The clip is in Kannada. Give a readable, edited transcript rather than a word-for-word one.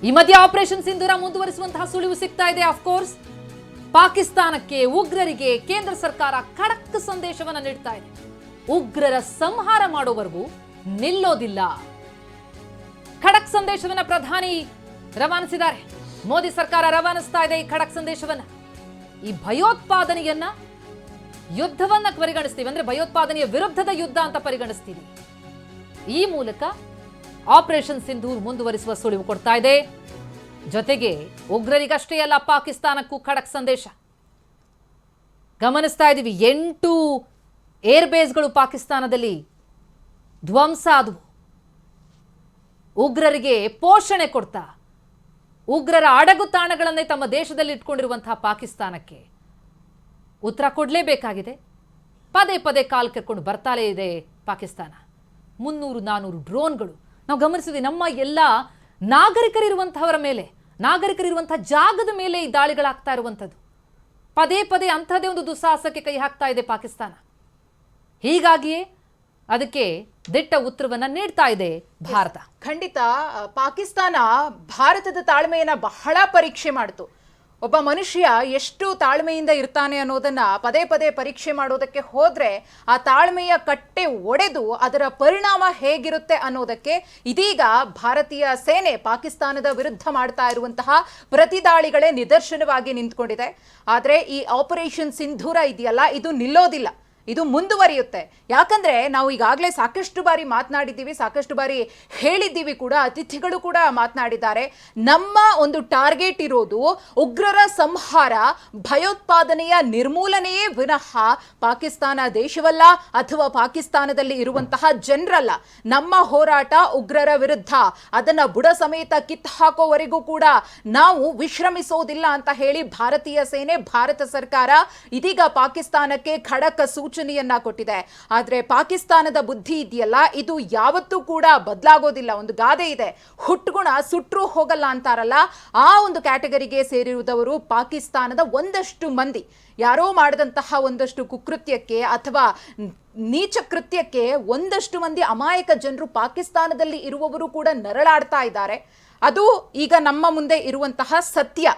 ಈ ಮಧ್ಯೆ ಆಪರೇಷನ್ ಸಿಂಧೂರ ಮುಂದುವರಿಸುವಂತಹ ಸುಳಿವು ಸಿಗ್ತಾ ಇದೆ. ಆಫ್ಕೋರ್ಸ್ ಪಾಕಿಸ್ತಾನಕ್ಕೆ, ಉಗ್ರರಿಗೆ ಕೇಂದ್ರ ಸರ್ಕಾರ ಖಡಕ್ ಸಂದೇಶವನ್ನ ನೀಡ್ತಾ ಇದೆ. ಉಗ್ರರ ಸಂಹಾರ ಮಾಡೋವರೆಗೂ ನಿಲ್ಲೋದಿಲ್ಲ. ಖಡಕ್ ಸಂದೇಶವನ್ನ ಪ್ರಧಾನಿ ರವಾನಿಸಿದ್ದಾರೆ. ಮೋದಿ ಸರ್ಕಾರ ರವಾನಿಸ್ತಾ ಇದೆ ಈ ಖಡಕ್ ಸಂದೇಶವನ್ನ. ಈ ಭಯೋತ್ಪಾದನೆಯನ್ನ ಯುದ್ಧವನ್ನ ಪರಿಗಣಿಸ್ತೀವಿ, ಅಂದ್ರೆ ಭಯೋತ್ಪಾದನೆಯ ವಿರುದ್ಧದ ಯುದ್ಧ ಅಂತ ಪರಿಗಣಿಸ್ತೀವಿ. ಈ ಮೂಲಕ ಆಪರೇಷನ್ ಸಿಂಧೂರ್ ಮುಂದುವರಿಸುವ ಸುಳಿವು ಕೊಡ್ತಾ ಇದೆ. ಜೊತೆಗೆ ಉಗ್ರರಿಗಷ್ಟೇ ಅಲ್ಲ, ಪಾಕಿಸ್ತಾನಕ್ಕೂ ಖಡಕ್ ಸಂದೇಶ. ಗಮನಿಸ್ತಾ ಇದ್ದೀವಿ, 8 ಏರ್ಬೇಸ್ಗಳು ಪಾಕಿಸ್ತಾನದಲ್ಲಿ ಧ್ವಂಸ ಆದವು. ಉಗ್ರರಿಗೆ ಪೋಷಣೆ ಕೊಡ್ತಾ ಉಗ್ರರ ಅಡಗುತಾಣಗಳನ್ನೇ ತಮ್ಮ ದೇಶದಲ್ಲಿ ಇಟ್ಕೊಂಡಿರುವಂತಹ ಪಾಕಿಸ್ತಾನಕ್ಕೆ ಉತ್ತರ ಕೊಡಲೇಬೇಕಾಗಿದೆ. ಪದೇ ಪದೇ ಕಾಲು ಕೆರ್ಕೊಂಡು ಬರ್ತಾಲೇ ಇದೆ ಪಾಕಿಸ್ತಾನ. 300-400 ಡ್ರೋನ್ಗಳು ನಾವು ಗಮನಿಸಿದ್ವಿ. ನಮ್ಮ ಎಲ್ಲ ನಾಗರಿಕರಿರುವಂತಹವರ ಮೇಲೆ, ನಾಗರಿಕರಿರುವಂತಹ ಜಾಗದ ಮೇಲೆ ಈ ದಾಳಿಗಳಾಗ್ತಾ ಇರುವಂಥದ್ದು. ಪದೇ ಪದೇ ಅಂಥದ್ದೇ ಒಂದು ದುಸ್ಸಾಹಸಕ್ಕೆ ಕೈ ಹಾಕ್ತಾ ಇದೆ ಪಾಕಿಸ್ತಾನ. ಹೀಗಾಗಿಯೇ ಅದಕ್ಕೆ ದಿಟ್ಟ ಉತ್ತರವನ್ನ ನೀಡ್ತಾ ಇದೆ ಭಾರತ. ಖಂಡಿತ ಪಾಕಿಸ್ತಾನ ಭಾರತದ ತಾಳ್ಮೆಯನ್ನ ಬಹಳ ಪರೀಕ್ಷೆ ಮಾಡಿತು. ಒಬ್ಬ ಮನುಷ್ಯ ಎಷ್ಟು ತಾಳ್ಮೆಯಿಂದ ಇರ್ತಾನೆ ಅನ್ನೋದನ್ನ ಪದೇ ಪದೇ ಪರೀಕ್ಷೆ ಮಾಡೋದಕ್ಕೆ ಹೋದ್ರೆ ಆ ತಾಳ್ಮೆಯ ಕಟ್ಟೆ ಒಡೆದು ಅದರ ಪರಿಣಾಮ ಹೇಗಿರುತ್ತೆ ಅನ್ನೋದಕ್ಕೆ ಇದೀಗ ಭಾರತೀಯ ಸೇನೆ ಪಾಕಿಸ್ತಾನದ ವಿರುದ್ಧ ಮಾಡ್ತಾ ಇರುವಂತಹ ಪ್ರತಿದಾಳಿಗಳೇ ನಿದರ್ಶನವಾಗಿ ನಿಂತ್ಕೊಂಡಿದೆ. ಆದರೆ ಈ ಆಪರೇಷನ್ ಸಿಂಧೂರ ಇದೆಯಲ್ಲ, ಇದು ನಿಲ್ಲೋದಿಲ್ಲ, ಇದು ಮುಂದುವರಿಯುತ್ತೆ. ಯಾಕಂದ್ರೆ ನಾವು ಈಗಾಗಲೇ ಸಾಕಷ್ಟು ಬಾರಿ ಮಾತನಾಡಿದ್ದೀವಿ, ಸಾಕಷ್ಟು ಬಾರಿ ಹೇಳಿದ್ದೀವಿ ಕೂಡ, ಅತಿಥಿಗಳು ಕೂಡ ಮಾತನಾಡಿದ್ದಾರೆ. ನಮ್ಮ ಒಂದು ಟಾರ್ಗೆಟ್ ಇರೋದು ಉಗ್ರರ ಸಂಹಾರ, ಭಯೋತ್ಪಾದನೆಯ ನಿರ್ಮೂಲನೆಯೇ ವಿನಃ ಪಾಕಿಸ್ತಾನ ದೇಶವಲ್ಲ ಅಥವಾ ಪಾಕಿಸ್ತಾನದಲ್ಲಿ ಇರುವಂತಹ ಜನರಲ್ಲ. ನಮ್ಮ ಹೋರಾಟ ಉಗ್ರರ ವಿರುದ್ಧ, ಅದನ್ನ ಬುಡ ಸಮೇತ ಕಿತ್ತು ಹಾಕೋವರೆಗೂ ಕೂಡ ನಾವು ವಿಶ್ರಮಿಸೋದಿಲ್ಲ ಅಂತ ಹೇಳಿ ಭಾರತೀಯ ಸೇನೆ, ಭಾರತ ಸರ್ಕಾರ ಇದೀಗ ಪಾಕಿಸ್ತಾನಕ್ಕೆ ಖಡಕ್ ಸೂಚನೆಯನ್ನ ಕೊಟ್ಟಿದೆ. ಆದ್ರೆ ಪಾಕಿಸ್ತಾನದ ಬುದ್ಧಿ ಇದೆಯಲ್ಲ, ಇದು ಯಾವತ್ತೂ ಕೂಡ ಬದಲಾಗೋದಿಲ್ಲ. ಒಂದು ಗಾದೆ ಇದೆ, ಹುಟ್ಟುಗುಣ ಸುಟ್ರೂ ಹೋಗಲ್ಲ ಅಂತಾರಲ್ಲ, ಆ ಒಂದು ಕ್ಯಾಟಗರಿಗೆ ಸೇರಿರುವುದವರು ಪಾಕಿಸ್ತಾನದ ಒಂದಷ್ಟು ಮಂದಿ. ಯಾರೋ ಮಾಡಿದಂತಹ ಒಂದಷ್ಟು ಕುಕೃತ್ಯಕ್ಕೆ ಅಥವಾ ನೀಚ ಕೃತ್ಯಕ್ಕೆ ಒಂದಷ್ಟು ಮಂದಿ ಅಮಾಯಕ ಜನರು ಪಾಕಿಸ್ತಾನದಲ್ಲಿ ಇರುವವರು ಕೂಡ ನರಳಾಡ್ತಾ ಇದ್ದಾರೆ. ಅದು ಈಗ ನಮ್ಮ ಮುಂದೆ ಇರುವಂತಹ ಸತ್ಯ.